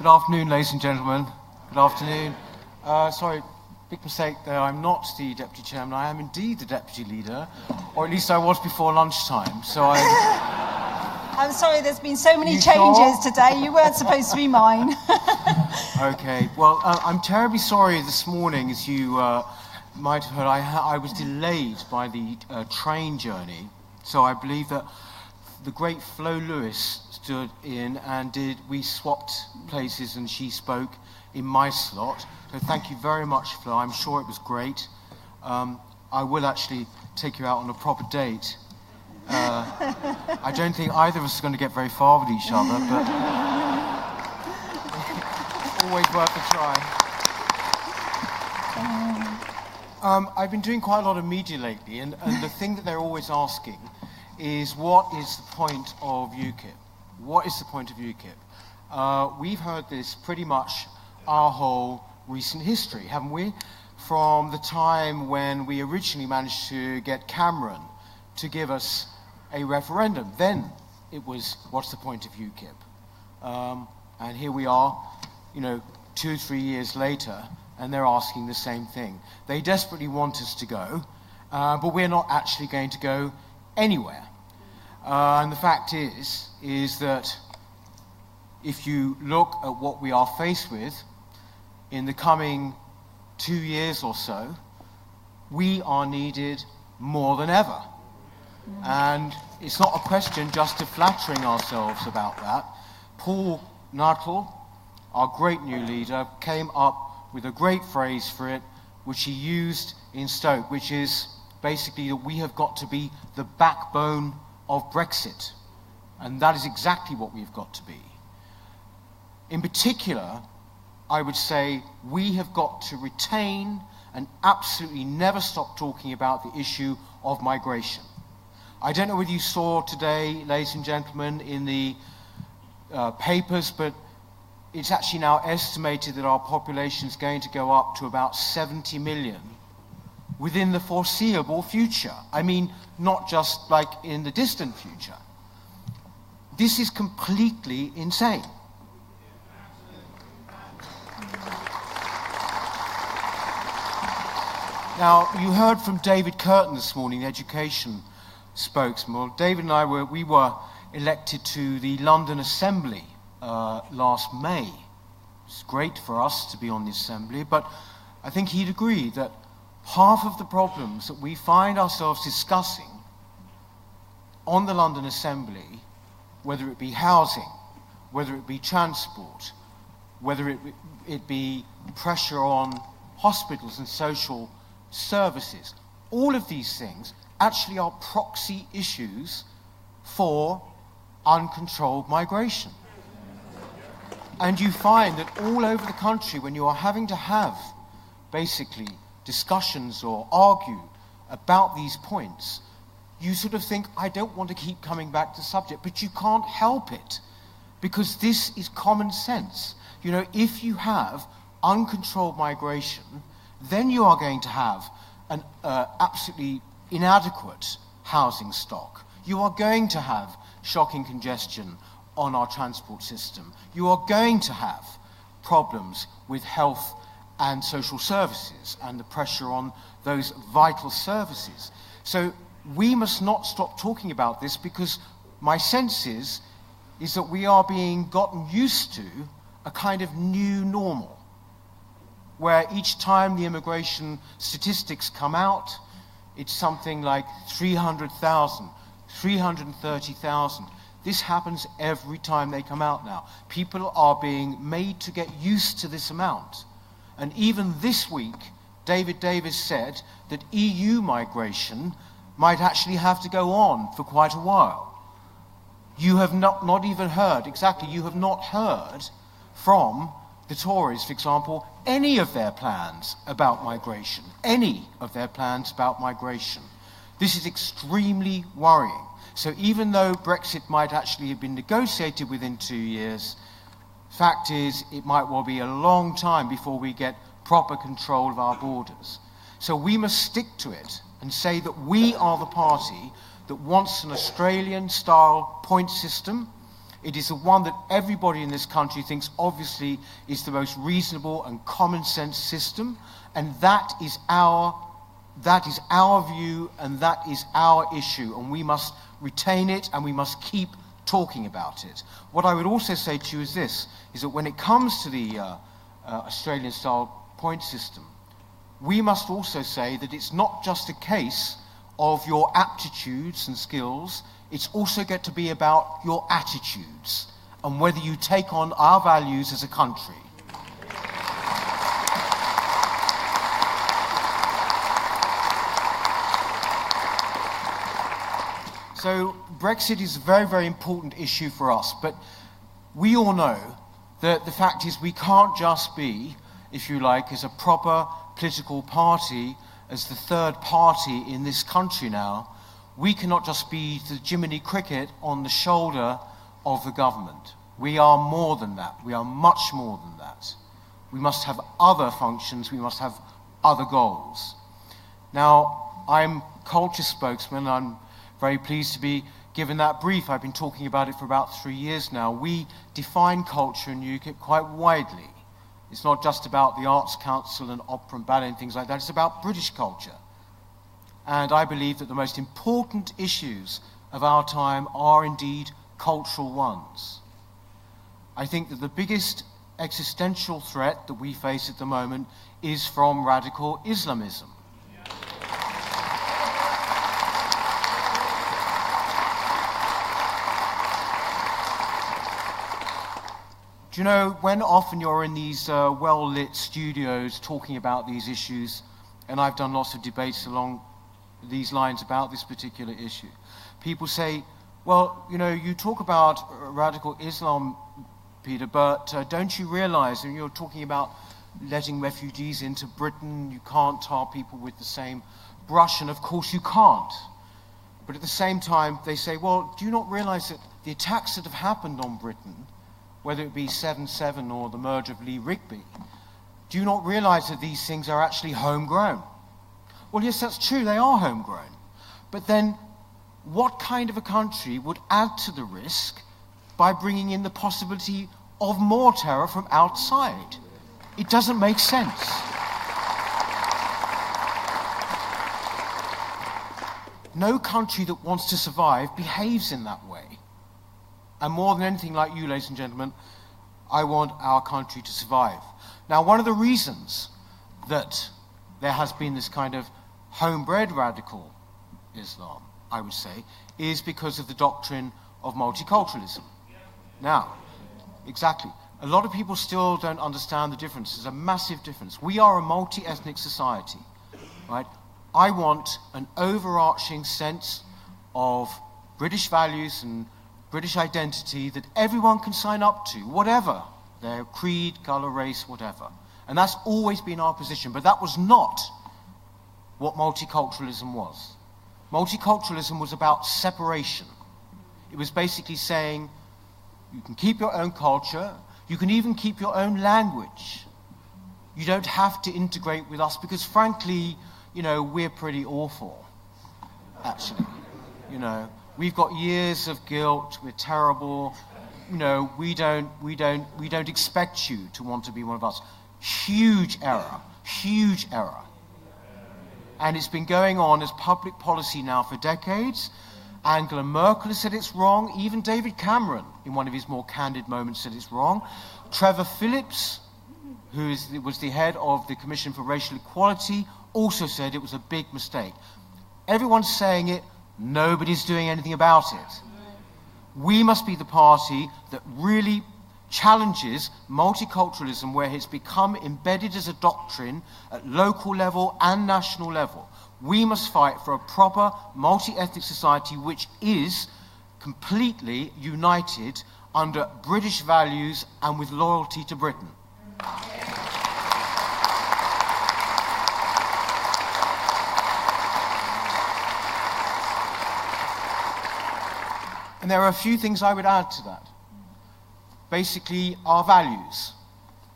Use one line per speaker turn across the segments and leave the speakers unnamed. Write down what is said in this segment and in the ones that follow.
Good afternoon, ladies and gentlemen. Good afternoon. Sorry, big mistake there. I'm not the Deputy Chairman. I am indeed the Deputy Leader, or at least I was before lunchtime. So
I'm sorry, there's been so many changes today. You weren't supposed to be mine.
Okay. Well, I'm terribly sorry this morning, as you might have heard. I was delayed by the train journey. So I believe that the great Flo Lewis stood in and we swapped places and she spoke in my slot. So thank you very much, Flo. I'm sure it was great. I will actually take you out on a proper date. I don't think either of us are going to get very far with each other, but always worth a try. I've been doing quite a lot of media lately, and the thing that they're always asking is, what is the point of UKIP? What is the point of UKIP? We've heard this pretty much our whole recent history, haven't we? From the time when we originally managed to get Cameron to give us a referendum. Then it was, what's the point of UKIP? And here we are, 2 or 3 years later, and they're asking the same thing. They desperately want us to go, but we're not actually going to go anywhere. And the fact is that if you look at what we are faced with in the coming 2 years or so, we are needed more than ever. And it's not a question just of flattering ourselves about that. Paul Nuttall, our great new leader, came up with a great phrase for it, which he used in Stoke, which is basically that we have got to be the backbone of Brexit. And that is exactly what we've got to be. In particular, I would say we have got to retain and absolutely never stop talking about the issue of migration. I don't know whether you saw today, ladies and gentlemen, in the papers, but it's actually now estimated that our population is going to go up to about 70 million within the foreseeable future. I mean, not just like in the distant future. This is completely insane. Now, you heard from David Curtin this morning, the education spokesman. Well, David and I were elected to the London Assembly last May. It's great for us to be on the Assembly, but I think he'd agree that half of the problems that we find ourselves discussing on the London Assembly, whether it be housing, whether it be transport, whether it be pressure on hospitals and social services, all of these things actually are proxy issues for uncontrolled migration. And you find that all over the country, when you are having to have basically discussions or argue about these points, you sort of think, I don't want to keep coming back to the subject, but you can't help it, because this is common sense. If you have uncontrolled migration, then you are going to have an absolutely inadequate housing stock. You are going to have shocking congestion on our transport system. You are going to have problems with health and social services and the pressure on those vital services. So we must not stop talking about this, because my sense is that we are being gotten used to a kind of new normal, where each time the immigration statistics come out, it's something like 300,000, 330,000. This happens every time they come out now. People are being made to get used to this amount. And even this week, David Davis said that EU migration might actually have to go on for quite a while. You have not even heard, you have not heard from the Tories, for example, any of their plans about migration. Any of their plans about migration. This is extremely worrying. So even though Brexit might actually have been negotiated within 2 years, fact is it might well be a long time before we get proper control of our borders. So we must stick to it and say that we are the party that wants an Australian-style point system It is the one that everybody in this country thinks obviously is the most reasonable and common sense system, and that is our view, and that is our issue, and we must retain it, and we must keep talking about it. What I would also say to you is this, is that when it comes to the Australian-style point system, we must also say that it's not just a case of your aptitudes and skills, it's also got to be about your attitudes and whether you take on our values as a country. So Brexit is a very, very important issue for us, but we all know that the fact is we can't just be, if you like, as a proper political party, as the third party in this country now, we cannot just be the Jiminy Cricket on the shoulder of the government. We are more than that. We are much more than that. We must have other functions. We must have other goals. Now, I'm culture spokesman. I'm very pleased to be given that brief. I've been talking about it for about 3 years now. We define culture in UKIP quite widely. It's not just about the Arts Council and opera and ballet and things like that. It's about British culture. And I believe that the most important issues of our time are indeed cultural ones. I think that the biggest existential threat that we face at the moment is from radical Islamism. Do you know, when often you're in these well-lit studios talking about these issues, and I've done lots of debates along these lines about this particular issue, people say, well, you know, you talk about radical Islam, Peter, but don't you realize, and you're talking about letting refugees into Britain, you can't tar people with the same brush, and of course you can't. But at the same time, they say, well, do you not realize that the attacks that have happened on Britain, whether it be 7/7 or the merger of Lee Rigby, do you not realize that these things are actually homegrown? Well, yes, that's true, they are homegrown. But then, what kind of a country would add to the risk by bringing in the possibility of more terror from outside? It doesn't make sense. No country that wants to survive behaves in that way. And more than anything, like you, ladies and gentlemen, I want our country to survive. Now, one of the reasons that there has been this kind of homebred radical Islam, I would say, is because of the doctrine of multiculturalism. Now, exactly. A lot of people still don't understand the difference. There's a massive difference. We are a multi-ethnic society, right? I want an overarching sense of British values and British identity that everyone can sign up to, whatever their creed, colour, race, whatever. And that's always been our position, but that was not what multiculturalism was. Multiculturalism was about separation. It was basically saying, you can keep your own culture, you can even keep your own language. You don't have to integrate with us because, frankly, you know, we're pretty awful, actually, you know. We've got years of guilt, we're terrible, you know, we don't expect you to want to be one of us. Huge error, huge error. And it's been going on as public policy now for decades. Angela Merkel has said it's wrong, even David Cameron, in one of his more candid moments, said it's wrong. Trevor Phillips, who was the head of the Commission for Racial Equality, also said it was a big mistake. Everyone's saying it, nobody's doing anything about it. We must be the party that really challenges multiculturalism where it's become embedded as a doctrine at local level and national level. We must fight for a proper multi-ethnic society which is completely united under British values and with loyalty to Britain. And there are a few things I would add to that. Basically, our values,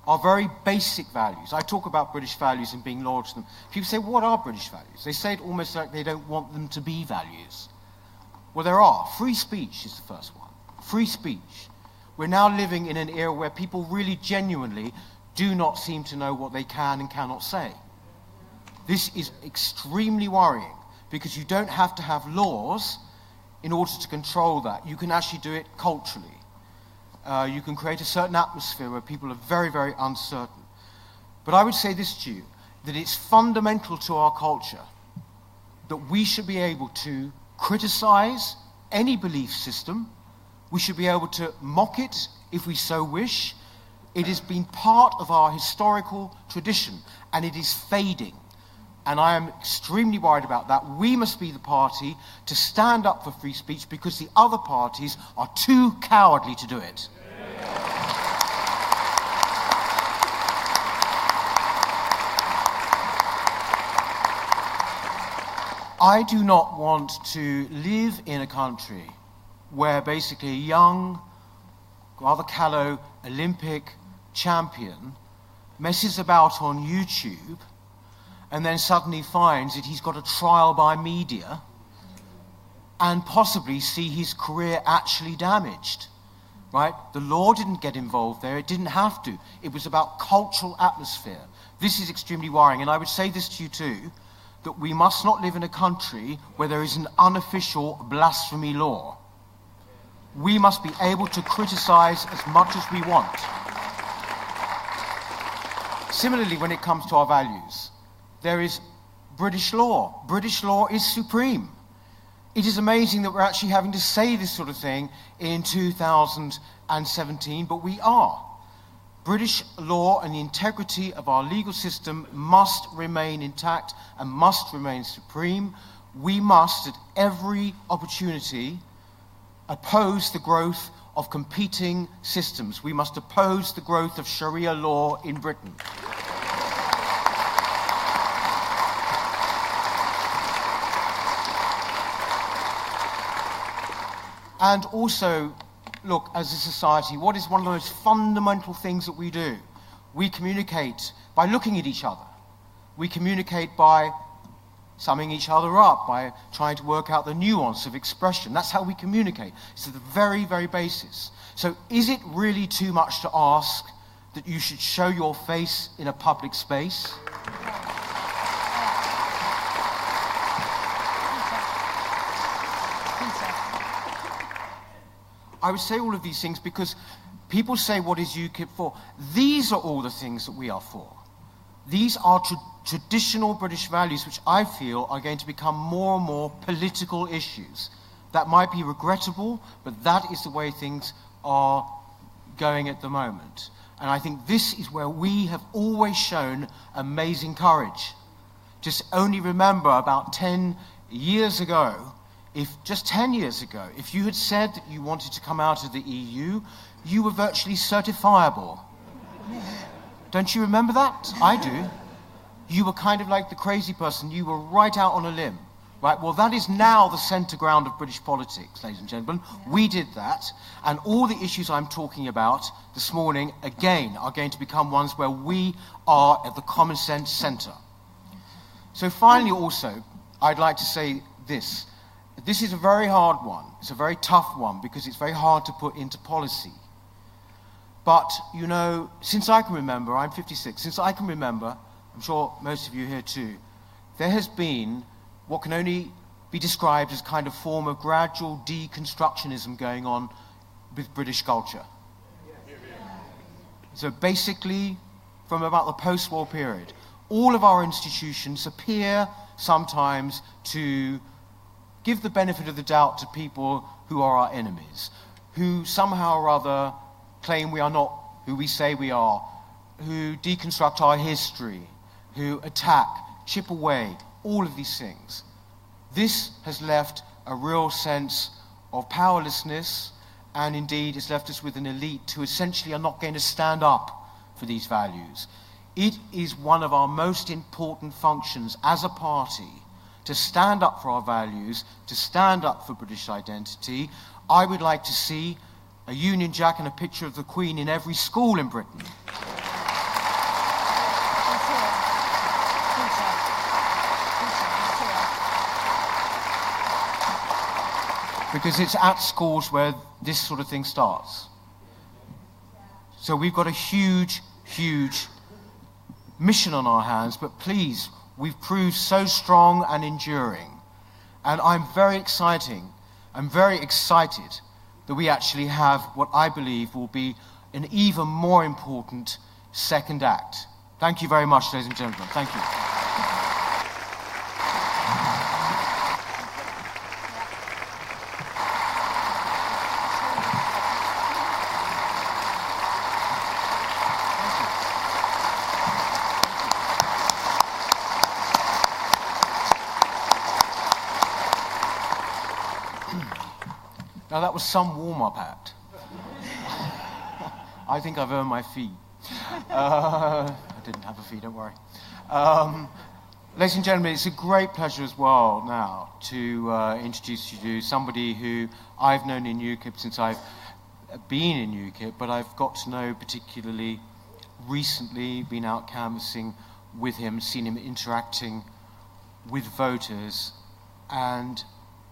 our very basic values. I talk about British values and being loyal to them. People say, what are British values? They say it almost like they don't want them to be values. Well, there are. Free speech is the first one. Free speech. We're now living in an era where people really genuinely do not seem to know what they can and cannot say. This is extremely worrying, because you don't have to have laws in order to control that. You can actually do it culturally. You can create a certain atmosphere where people are very, very uncertain. But I would say this to you, that it's fundamental to our culture that we should be able to criticize any belief system. We should be able to mock it if we so wish. It has been part of our historical tradition, and it is fading. And I am extremely worried about that. We must be the party to stand up for free speech, because the other parties are too cowardly to do it. I do not want to live in a country where basically a young, rather callow Olympic champion messes about on YouTube and then suddenly finds that he's got a trial by media and possibly see his career actually damaged, right? The law didn't get involved there. It didn't have to. It was about cultural atmosphere. This is extremely worrying. And I would say this to you too, that we must not live in a country where there is an unofficial blasphemy law. We must be able to criticize as much as we want. Similarly, when it comes to our values, there is British law. British law is supreme. It is amazing that we're actually having to say this sort of thing in 2017, but we are. British law and the integrity of our legal system must remain intact and must remain supreme. We must, at every opportunity, oppose the growth of competing systems. We must oppose the growth of Sharia law in Britain. And also, look, as a society, what is one of the most fundamental things that we do? We communicate by looking at each other. We communicate by summing each other up, by trying to work out the nuance of expression. That's how we communicate. It's at the very, very basis. So is it really too much to ask that you should show your face in a public space? I would say all of these things because people say, what is UKIP for? These are all the things that we are for. These are traditional British values which I feel are going to become more and more political issues. That might be regrettable, but that is the way things are going at the moment. And I think this is where we have always shown amazing courage. Just only remember about 10 years ago, just 10 years ago, if you had said that you wanted to come out of the EU, you were virtually certifiable. Don't you remember that? I do. You were kind of like the crazy person. You were right out on a limb. Right? Well, that is now the centre ground of British politics, ladies and gentlemen. We did that. And all the issues I'm talking about this morning, again, are going to become ones where we are at the common sense centre. So finally also, I'd like to say this. This is a very hard one. It's a very tough one because it's very hard to put into policy. But, you know, since I can remember, I'm 56, since I can remember, I'm sure most of you here too, there has been what can only be described as kind of form of gradual deconstructionism going on with British culture. So basically, from about the post-war period, all of our institutions appear sometimes to give the benefit of the doubt to people who are our enemies, who somehow or other claim we are not who we say we are, who deconstruct our history, who attack, chip away, all of these things. This has left a real sense of powerlessness, and indeed has left us with an elite who essentially are not going to stand up for these values. It is one of our most important functions as a party to stand up for our values, to stand up for British identity. I would like to see a Union Jack and a picture of the Queen in every school in Britain. Because it's at schools where this sort of thing starts. So we've got a huge, huge mission on our hands, but please, we've proved so strong and enduring. And I'm very excited that we actually have what I believe will be an even more important second act. Thank you very much, ladies and gentlemen. Thank you. Now that was some warm-up act. I think I've earned my fee. I didn't have a fee, don't worry. Ladies and gentlemen, it's a great pleasure as well now to introduce you to somebody who I've known in UKIP since I've been in UKIP, but I've got to know particularly recently, been out canvassing with him, seen him interacting with voters, and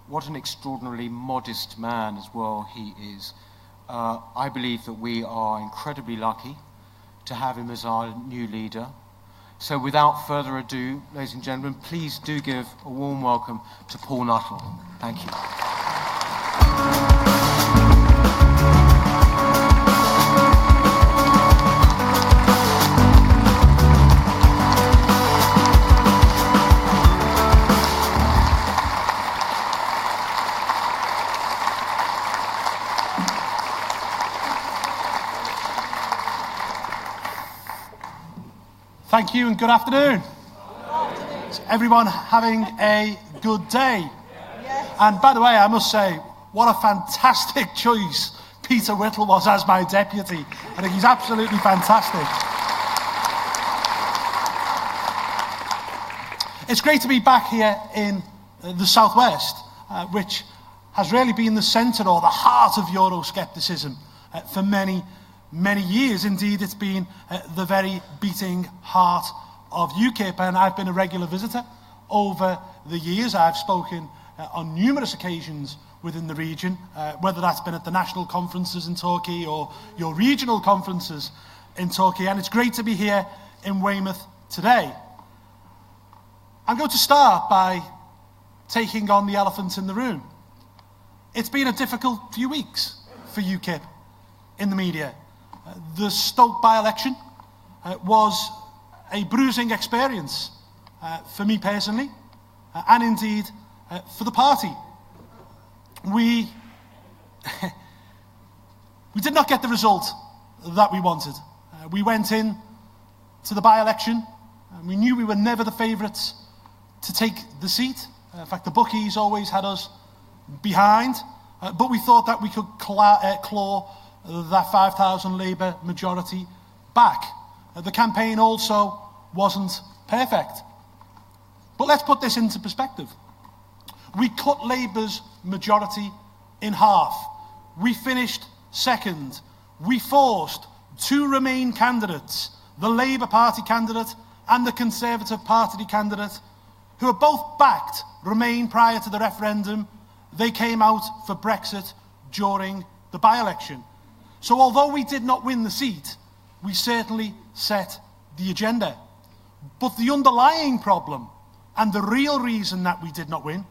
what an extraordinarily modest man as well he is. I believe that we are incredibly lucky to have him as our new leader. So without further ado, ladies and gentlemen, please do give a warm welcome to Paul Nuttall. Thank you.
Thank you and good afternoon. Is everyone having a good day?
Yes.
And by the way, I must say, what a fantastic choice Peter Whittle was as my deputy. I think he's absolutely fantastic. It's great to be back here in the Southwest, which has really been the centre or the heart of Euroscepticism for many years. Indeed, it's been the very beating heart of UKIP, and I've been a regular visitor over the years. I've spoken on numerous occasions within the region, whether that's been at the national conferences in Torquay or your regional conferences in Torquay, and it's great to be here in Weymouth today. I'm going to start by taking on the elephant in the room. It's been a difficult few weeks for UKIP in the media. The Stoke by-election was a bruising experience for me personally, and indeed for the party. We did not get the result that we wanted. We went in to the by-election, and we knew we were never the favourites to take the seat. In fact, the bookies always had us behind, but we thought that we could claw that 5,000 Labour majority back. The campaign also wasn't perfect. But let's put this into perspective. We cut Labour's majority in half. We finished second. We forced two Remain candidates, the Labour Party candidate and the Conservative Party candidate, who had both backed Remain prior to the referendum. They came out for Brexit during the by-election. So although we did not win the seat, we certainly set the agenda. But the underlying problem, and the real reason that we did not win,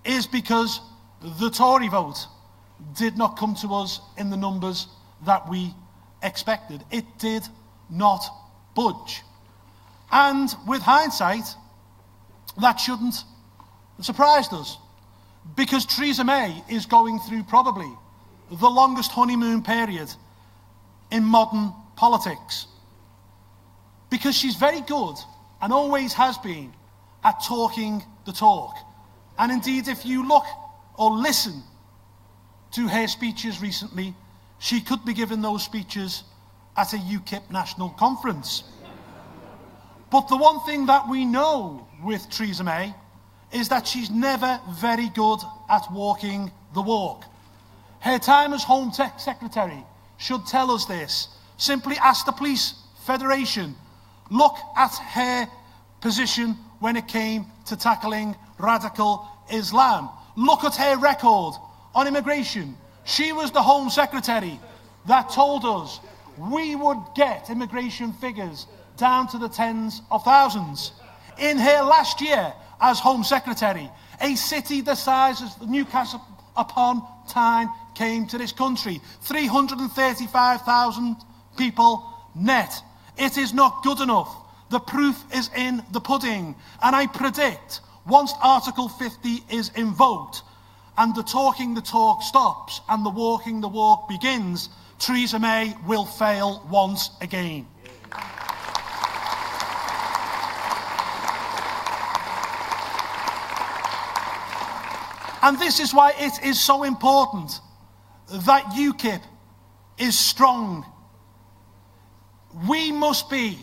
is because the Tory vote did not come to us in the numbers that we expected. It did not budge. And with hindsight, that shouldn't have surprised us, because Theresa May is going through probably the longest honeymoon period in modern politics, because she's very good and always has been at talking the talk. And indeed, if you look or listen to her speeches recently, she could be giving those speeches at a UKIP national conference. But the one thing that we know with Theresa May is that she's never very good at walking the walk. Her time as Home Secretary should tell us this. Simply ask the Police Federation. Look at her position when it came to tackling radical Islam. Look at her record on immigration. She was the Home Secretary that told us we would get immigration figures down to the tens of thousands. In her last year as Home Secretary, a city the size of Newcastle upon Tyne came to this country. 335,000 people net. It is not good enough. The proof is in the pudding. And I predict, once Article 50 is invoked, and the talk stops, and the walk begins, Theresa May will fail once again. And this is why it is so important that UKIP is strong. We must be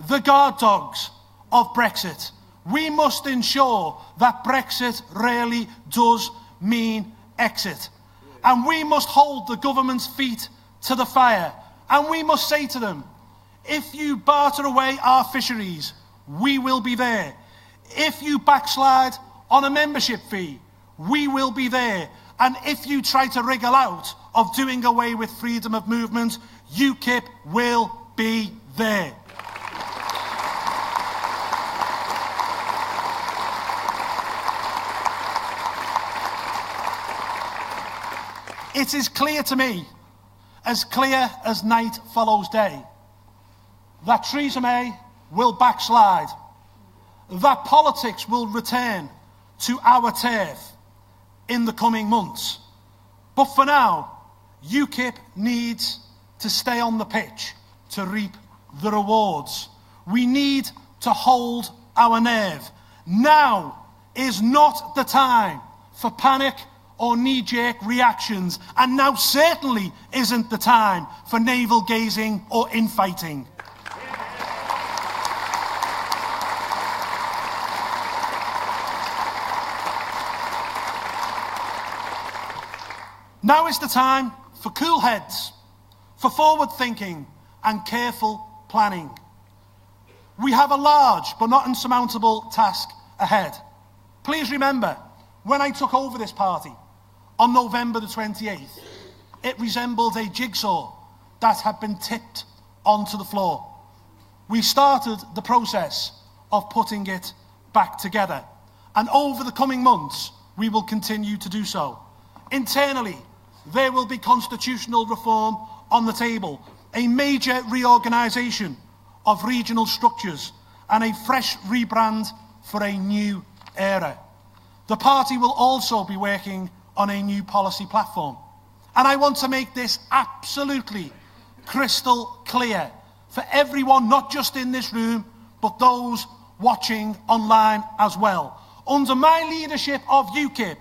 the guard dogs of Brexit. We must ensure that Brexit really does mean exit. And we must hold the government's feet to the fire. And we must say to them, if you barter away our fisheries, we will be there. If you backslide on a membership fee, we will be there. And if you try to wriggle out of doing away with freedom of movement, UKIP will be there. It is clear to me, as clear as night follows day, that Theresa May will backslide, that politics will return to our turf in the coming months. But for now, UKIP needs to stay on the pitch to reap the rewards. We need to hold our nerve. Now is not the time for panic or knee-jerk reactions, and now certainly isn't the time for navel-gazing or infighting. Now is the time for cool heads, for forward thinking and careful planning. We have a large but not insurmountable task ahead. Please remember, when I took over this party on November the 28th, it resembled a jigsaw that had been tipped onto the floor. We started the process of putting it back together, and over the coming months, we will continue to do so. Internally, there will be constitutional reform on the table, a major reorganisation of regional structures, and a fresh rebrand for a new era. The party will also be working on a new policy platform. And I want to make this absolutely crystal clear for everyone, not just in this room, but those watching online as well. Under my leadership of UKIP,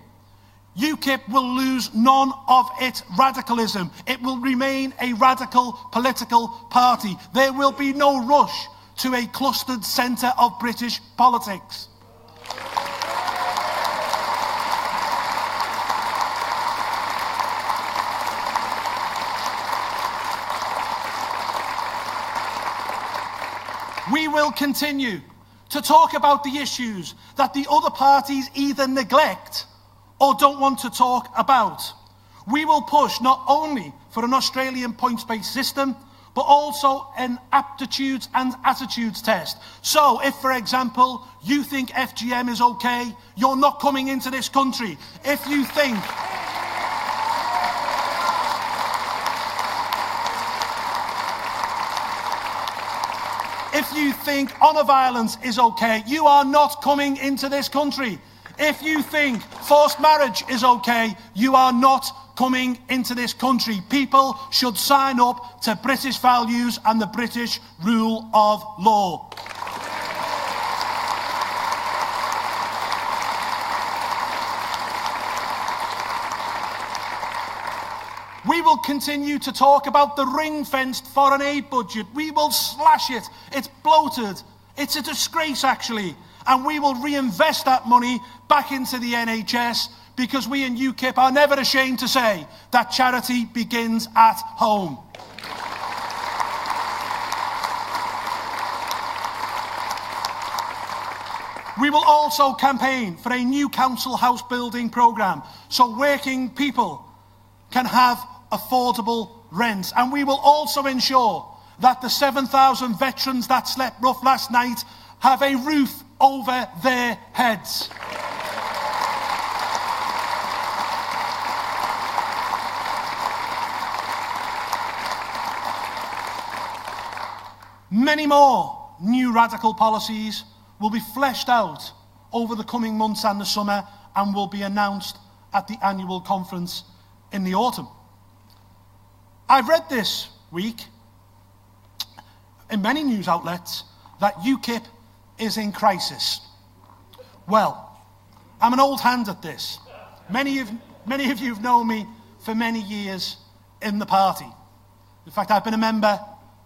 UKIP will lose none of its radicalism. It will remain a radical political party. There will be no rush to a clustered centre of British politics. We will continue to talk about the issues that the other parties either neglect or don't want to talk about. We will push not only for an Australian points-based system, but also an aptitudes and attitudes test. So if, for example, you think FGM is okay, you're not coming into this country. If you think honour violence is okay, you are not coming into this country. If you think forced marriage is okay, you are not coming into this country. People should sign up to British values and the British rule of law. We will continue to talk about the ring-fenced foreign aid budget. We will slash it. It's bloated. It's a disgrace, actually. And we will reinvest that money back into the NHS, because we in UKIP are never ashamed to say that charity begins at home. We will also campaign for a new council house building programme so working people can have affordable rent. And we will also ensure that the 7,000 veterans that slept rough last night have a roof over their heads. Many more new radical policies will be fleshed out over the coming months and the summer and will be announced at the annual conference in the autumn. I've read this week in many news outlets that UKIP is in crisis. Well, I'm an old hand at this. Many of you have known me for many years in the party. In fact, I've been a member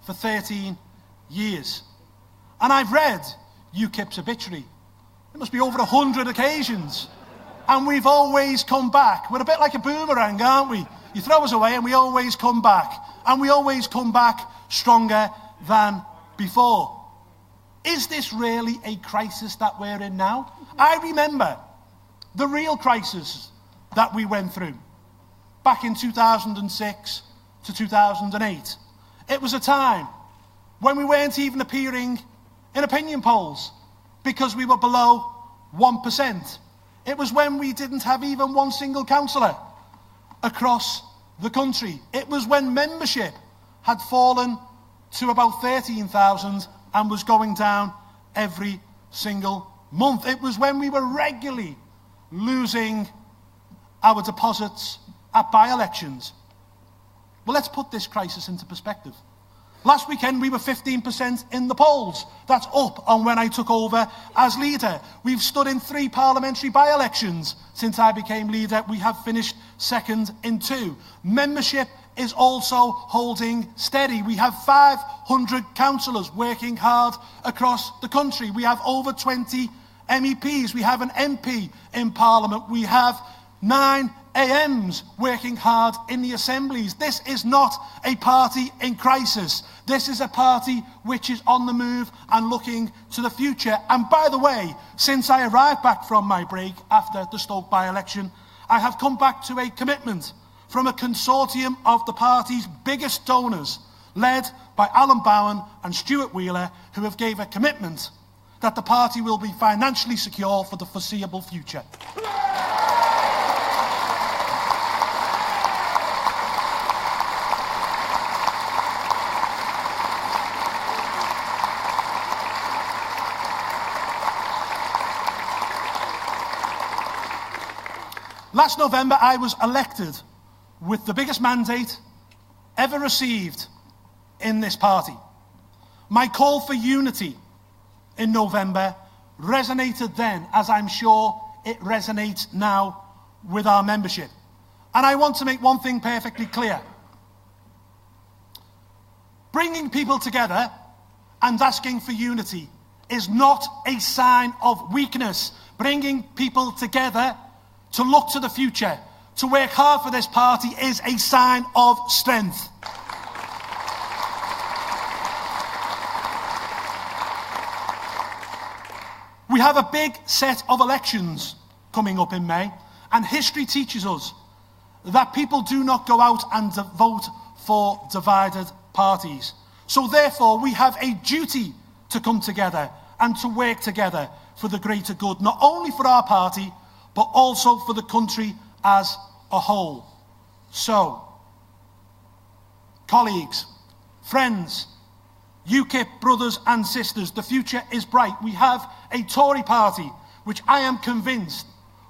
for 13 years. And I've read UKIP's obituary. It must be over 100 occasions. And we've always come back. We're a bit like a boomerang, aren't we? You throw us away and we always come back. And we always come back stronger than before. Is this really a crisis that we're in now? I remember the real crisis that we went through back in 2006 to 2008. It was a time when we weren't even appearing in opinion polls because we were below 1%. It was when we didn't have even one single councillor across the country. It was when membership had fallen to about 13,000 and was going down every single month. It was when we were regularly losing our deposits at by-elections. Well, let's put this crisis into perspective. Last weekend, we were 15% in the polls. That's up on when I took over as leader. We've stood in 3 parliamentary by-elections since I became leader. We have finished second in 2. Membership is also holding steady. We have 500 councillors working hard across the country. We have over 20 MEPs. We have an MP in Parliament. We have 9 AMs working hard in the assemblies. This is not a party in crisis. This is a party which is on the move and looking to the future. And by the way, since I arrived back from my break after the Stoke by-election, I have come back to a commitment from a consortium of the party's biggest donors, led by Alan Bowen and Stuart Wheeler, who have gave a commitment that the party will be financially secure for the foreseeable future. Last November, I was elected with the biggest mandate ever received in this party. My call for unity in November resonated then, as I'm sure it resonates now with our membership. And I want to make one thing perfectly clear. Bringing people together and asking for unity is not a sign of weakness. Bringing people together to look to the future, to work hard for this party is a sign of strength. We have a big set of elections coming up in May, and history teaches us that people do not go out and vote for divided parties. So therefore, we have a duty to come together and to work together for the greater good, not only for our party, but also for the country as a whole. So, colleagues, friends, UKIP brothers and sisters, the future is bright. We have a Tory party which I am convinced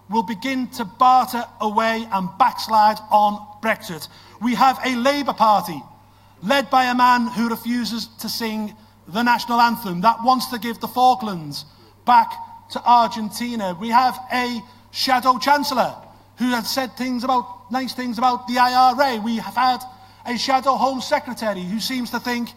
will begin to barter away and backslide on Brexit. We have a Labour Party led by a man who refuses to sing the national anthem, that wants to give the Falklands back to Argentina. We have a Shadow Chancellor who has said nice things about the IRA. We have had a Shadow Home Secretary who seems to think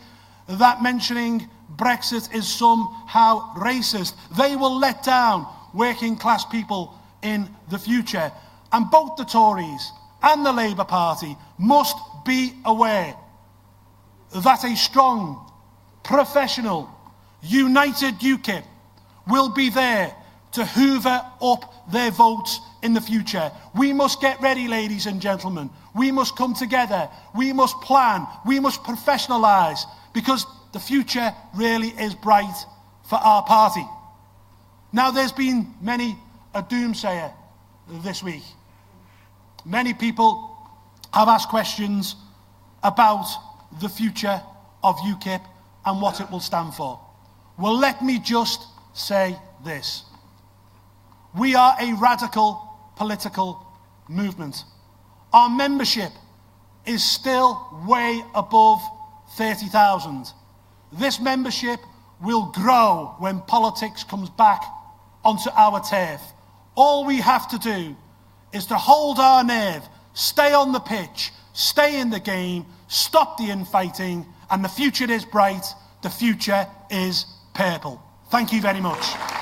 that mentioning Brexit is somehow racist. They will let down working class people in the future. And both the Tories and the Labour Party must be aware that a strong, professional, united UKIP will be there to hoover up their votes in the future. We must get ready, ladies and gentlemen. We must come together. We must plan. We must professionalise, because the future really is bright for our party. Now, there's been many a doomsayer this week. Many people have asked questions about the future of UKIP and what it will stand for. Well, let me just say this. We are a radical political movement. Our membership is still way above 30,000. This membership will grow when politics comes back onto our turf. All we have to do is to hold our nerve, stay on the pitch, stay in the game, stop the infighting, and the future is bright, the future is purple. Thank you very much.